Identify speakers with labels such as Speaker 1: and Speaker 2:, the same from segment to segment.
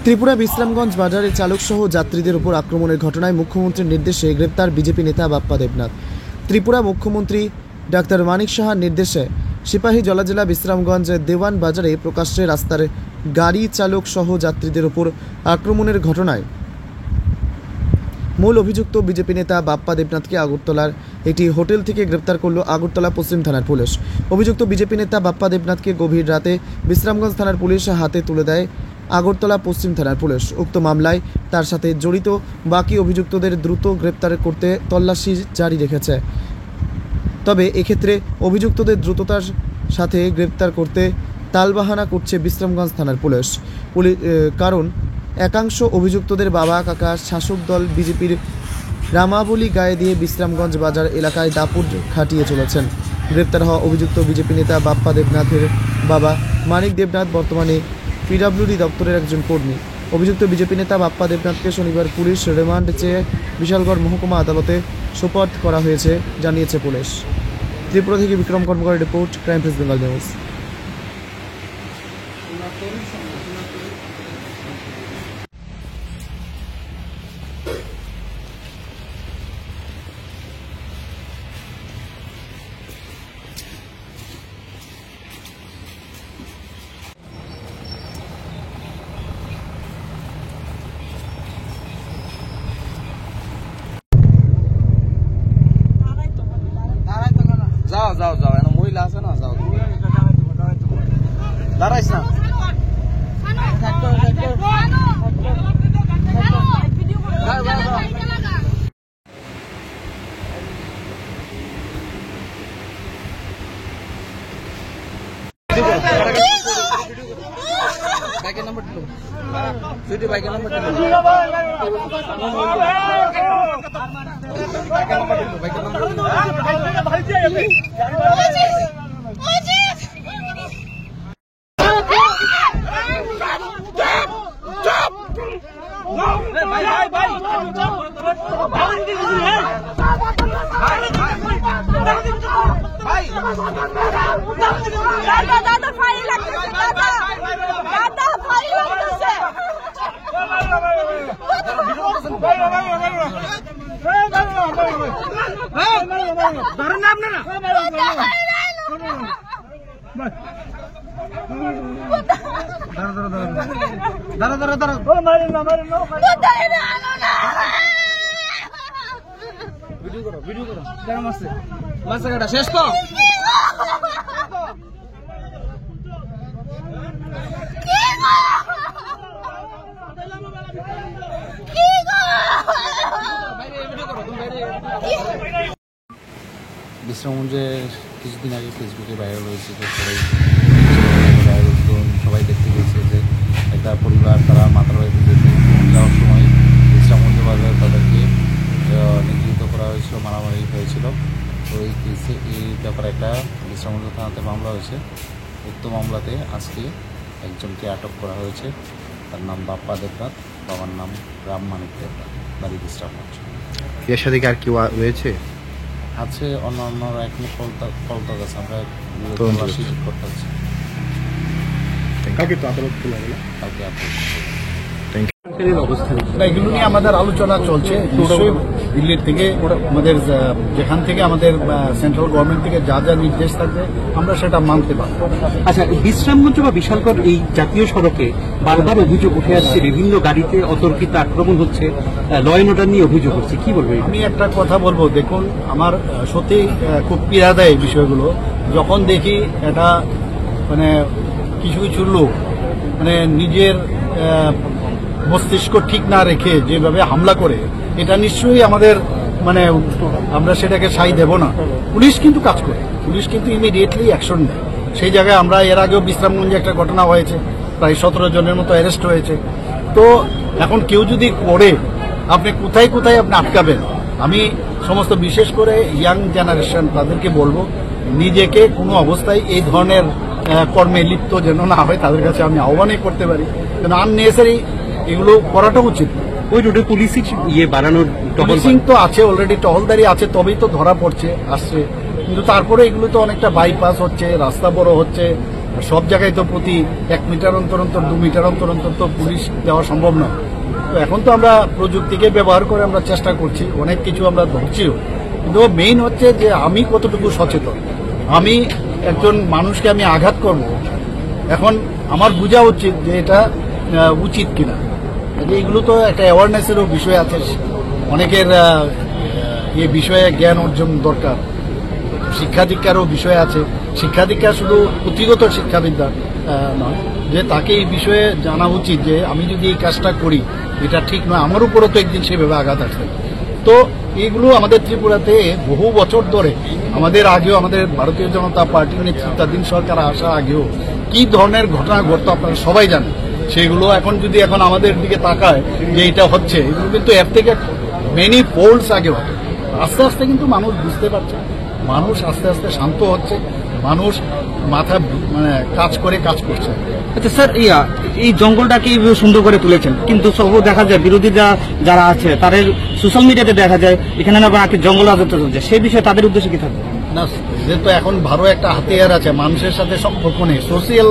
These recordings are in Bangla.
Speaker 1: ত্রিপুরা বিশ্রামগঞ্জ বাজারে চালকসহ যাত্রীদের উপর আক্রমণের ঘটনায় মুখ্যমন্ত্রীর নির্দেশে গ্রেপ্তার বিজেপি নেতা বাপ্পা দেবনাথ। ত্রিপুরা মুখ্যমন্ত্রী ডাক্তার মানিক সাহার নির্দেশে সিপাহীজলা জেলা বিশ্রামগঞ্জ দেওয়ান বাজারে প্রকাশ্যে রাস্তার গাড়ি চালক সহ যাত্রীদের উপর আক্রমণের ঘটনায় মূল অভিযুক্ত বিজেপি নেতা বাপ্পা দেবনাথকে আগরতলার একটি হোটেল থেকে গ্রেপ্তার করল আগরতলা পশ্চিম থানার পুলিশ। অভিযুক্ত বিজেপি নেতা বাপ্পা দেবনাথকে গভীর রাতে বিশ্রামগঞ্জ থানার পুলিশ হাতে তুলে দেয় আগরতলা পশ্চিম থানার পুলিশ। উক্ত মামলায় তার সাথে জড়িত বাকি অভিযুক্তদের দ্রুত গ্রেপ্তার করতে তল্লাশি জারি রেখেছে। তবে এক্ষেত্রে অভিযুক্তদের দ্রুততার সাথে গ্রেপ্তার করতে তালবাহানা করছে বিশ্রামগঞ্জ থানার পুলিশ। কারণ একাংশ অভিযুক্তদের বাবা কাকা শাসক দল বিজেপির রামাবলী গায়ে দিয়ে বিশ্রামগঞ্জ বাজার এলাকায় দাপুট খাটিয়ে চলেছেন। গ্রেপ্তার হওয়া অভিযুক্ত বিজেপি নেতা বাপ্পা দেবনাথের বাবা মানিক দেবনাথ বর্তমানে পিডব্লিউডি দপ্তরের একজন কর্মী। অভিযুক্ত বিজেপি নেতা বাপ্পা দেবনাথকে শনিবার পুলিশ রিমান্ড চেয়ে বিশালগড় মহকুমা আদালতে সোপর্দ করা হয়েছে জানিয়েছে পুলিশ। ত্রিপুরা থেকে বিক্রম কর্মকারের report, crime press Bengal news.
Speaker 2: যাও যাও যাও এনে মহিলা আছে না, যাও দাঁড়াইস না। বাইকের নাম্বার দিল, সুইটি বাইকের নাম্বার দিল, বাইকের নাম্বার দিল। শেষ তো
Speaker 3: বিশ্রামগঞ্জে কিছুদিন আগে ফেসবুকে ভাইরাল হয়েছে যে সবাই দেখতে পেয়েছে যে একটা পরিবার তারা মাতার বাড়িতে যাওয়ার সময় বিশ্রামগঞ্জ বাজারে তাদেরকে নিগৃহীত করা হয়েছিল, মারামারি হয়েছিল। তো এই কেসে এই ব্যাপারে একটা বিশ্রামগঞ্জ থানাতে মামলা হয়েছে। উক্ত মামলাতে আজকে একজনকে আটক করা হয়েছে। তার নাম বাপ্পা দেবনাথ, বাবার নাম রাম মানিক দেবনাথ, বাড়ি বিশ্রামগঞ্জ।
Speaker 4: এর সাথে কি আর কেউ রয়েছে?
Speaker 3: আছে অন্যান্যরা এখনো পলতা গেছে, আমরা করতে হচ্ছে।
Speaker 4: কালকে তো আদালত খোলা হলো,
Speaker 3: কালকে আদালত।
Speaker 5: এগুলো নিয়ে আমাদের আলোচনা চলছে। নিশ্চয়ই দিল্লির থেকে আমাদের যেখান থেকে আমাদের সেন্ট্রাল গভর্নমেন্ট থেকে যা যা নির্দেশ থাকবে আমরা সেটা মানতে পারব।
Speaker 6: আচ্ছা, বিশ্রামগঞ্জ বা বিশালগড় এই জাতীয় সড়কে বারবার অভিযোগ উঠে আসছে, বিভিন্ন গাড়িতে অতর্কিত আক্রমণ হচ্ছে, ল অ্যান্ড অর্ডার নিয়ে অভিযোগ হচ্ছে, কি বলবো?
Speaker 5: আমি একটা কথা বলবো, দেখুন আমার সত্যি খুব পীড়া দেয় এই বিষয়গুলো যখন দেখি এটা মানে কিছু কিছু লোক মানে নিজের মস্তিষ্ক ঠিক না রেখে যেভাবে হামলা করে, এটা নিশ্চয়ই আমাদের মানে আমরা সেটাকে সাই দেব না। পুলিশ কিন্তু কাজ করে, পুলিশ কিন্তু ইমিডিয়েটলি অ্যাকশন নেয়। সেই জায়গায় আমরা এর আগেও বিশ্রামগঞ্জে একটা ঘটনা হয়েছে, প্রায় 17 জনের মতো অ্যারেস্ট হয়েছে। তো এখন কেউ যদি করে আপনি কোথায় কোথায় আপনি আটকাবেন? আমি সমস্ত বিশেষ করে ইয়াং জেনারেশন তাদেরকে বলবো নিজেকে কোনো অবস্থায় এই ধরনের কর্মে লিপ্ত যেন না হয়, তাদের কাছে আমি আহ্বানই করতে পারি যেন আননেসেসারি এগুলো করাটা উচিত।
Speaker 6: ওই রোডে পুলিশই বাড়ানোর
Speaker 5: পুলিশিং তো আছে, অলরেডি টহলদারি আছে, তবেই তো ধরা পড়ছে আসছে। কিন্তু তারপরে এগুলো তো অনেকটা বাইপাস হচ্ছে, রাস্তা বড় হচ্ছে, সব জায়গায় তো প্রতি 1 মিটার অন্তর অন্তর 2 মিটার অন্তর অন্তর তো পুলিশ দেওয়া সম্ভব নয়। তো এখন তো আমরা প্রযুক্তিকে ব্যবহার করে আমরা চেষ্টা করছি, অনেক কিছু আমরা ধরছিও, কিন্তু মেইন হচ্ছে যে আমি কতটুকু সচেতন। আমি একজন মানুষকে আমি আঘাত করব, এখন আমার বোঝা উচিত যে এটা উচিত কিনা। এইগুলো তো একটা অ্যাওয়ারনেসেরও বিষয় আছে, অনেকের এই বিষয়ে জ্ঞান অর্জন দরকার, শিক্ষা দীক্ষারও বিষয় আছে। শিক্ষা দীক্ষা শুধু পুঁথিগত শিক্ষাবিদ্যা নয়, যে তাকে এই বিষয়ে জানা উচিত যে আমি যদি এই কাজটা করি এটা ঠিক নয়, আমার উপরও তো একদিন সেভাবে আঘাত আসবে। তো এইগুলো আমাদের ত্রিপুরাতে বহু বছর ধরে, আমাদের আগেও, আমাদের ভারতীয় জনতা পার্টির নেতৃত্বাধীন সরকার আসা আগেও কি ধরনের ঘটনা ঘটতো আপনারা সবাই জানেন। সেগুলো এখন যদি এখন আমাদের দিকে তাকায় যে এটা হচ্ছে, এগুলো কিন্তু এর থেকে মেনি পোলস আগে হতো। আস্তে আস্তে কিন্তু মানুষ বুঝতে পারছে, মানুষ আস্তে আস্তে শান্ত হচ্ছে, মানুষ মাথা কাজ করছে।
Speaker 6: আচ্ছা স্যার, এই জঙ্গলটাকে এইভাবে সুন্দর করে তুলেছেন, কিন্তু সব দেখা যায় বিরোধীরা যারা আছে তাদের সোশ্যাল মিডিয়াতে দেখা যায় এখানে না বাকি জঙ্গল রাজত্ব চলছে, সেই বিষয়ে তাদের উদ্দেশ্যে কি থাকবে?
Speaker 5: না, যেহেতু এখন ভালো একটা হাতিয়ার আছে, মানুষের সাথে সম্পর্ক নেই, সোশিয়াল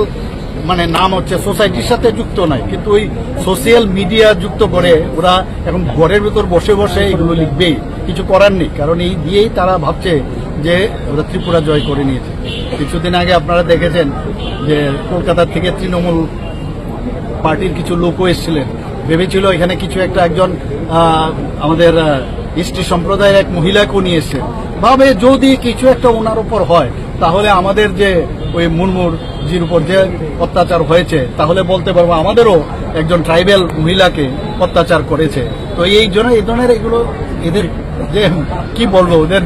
Speaker 5: নাম হচ্ছে সোসাইটির সাথে যুক্ত নাই, কিন্তু ওই সোশিয়াল মিডিয়া যুক্ত করে ওরা এখন ঘরের ভেতর বসে বসে এগুলো লিখবেই, কিছু করার নেই। কারণ এই দিয়েই তারা ভাবছে যে ওরা ত্রিপুরা জয় করে নিয়েছে। কিছুদিন আগে আপনারা দেখেছেন যে কলকাতা থেকে তৃণমূল পার্টির কিছু লোকও এসেছিলেন, ভেবেছিল এখানে কিছু একটা একজন আমাদের এসটি সম্প্রদায়ের এক মহিলাকেও নিয়ে এসছেন, ভাবে যদি কিছু একটা ওনার উপর হয় তাহলে আমাদের যে ওই মুর্মুরজির উপর যে অত্যাচার হয়েছে তাহলে বলতে পারবো আমাদেরও একজন ট্রাইবেল মহিলাকে অত্যাচার করেছে। তো এই ধরনের এগুলো এদের যে কি বলবো, ওদের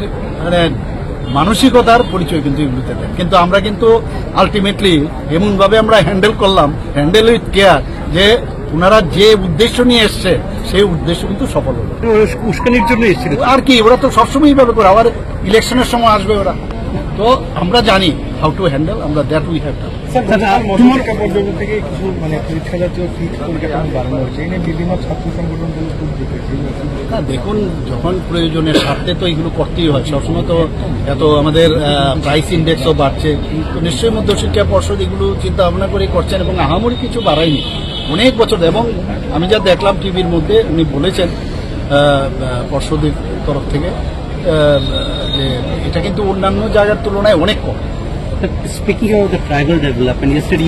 Speaker 5: মানসিকতার পরিচয় কিন্তু এগুলোতে দেয়। কিন্তু আমরা কিন্তু আলটিমেটলি এমনভাবে আমরা হ্যান্ডেল করলাম, হ্যান্ডেল উইথ কেয়ার, যে ওনারা যে উদ্দেশ্য নিয়ে এসছে সেই উদ্দেশ্য কিন্তু সফল হলো।
Speaker 6: উস্কানির জন্য এসেছিল
Speaker 5: আর কি, ওরা তো সবসময় এইভাবে করে, আবার ইলেকশনের সময় আসবে ওরা। তো আমরা জানি হাউ টু হ্যান্ডেল, আমরা দ্যাট উই হ্যাভ ডান।
Speaker 7: থেকে কিছু পরীক্ষা জাতীয় ফিট পরীক্ষা বাড়ানো হচ্ছে, এই নিয়ে বিভিন্ন ছাত্র সংগঠনগুলো খুব দেখেছি।
Speaker 5: না দেখুন, যখন প্রয়োজনের স্বার্থে তো এগুলো করতেই হয়, সবসময় তো এত আমাদের প্রাইস ইন্ডেক্সও বাড়ছে, তো নিশ্চয়ই মধ্যশিক্ষা পর্ষদ এগুলো চিন্তা ভাবনা করে করছেন এবং আহামরি কিছু বাড়ায়নি অনেক বছর। এবং আমি যা দেখলাম টিভির মধ্যে, উনি বলেছেন পর্ষদের তরফ থেকে যে এটা কিন্তু অন্যান্য জায়গার তুলনায় অনেক কম।
Speaker 6: Speaking about the tribal development, yesterday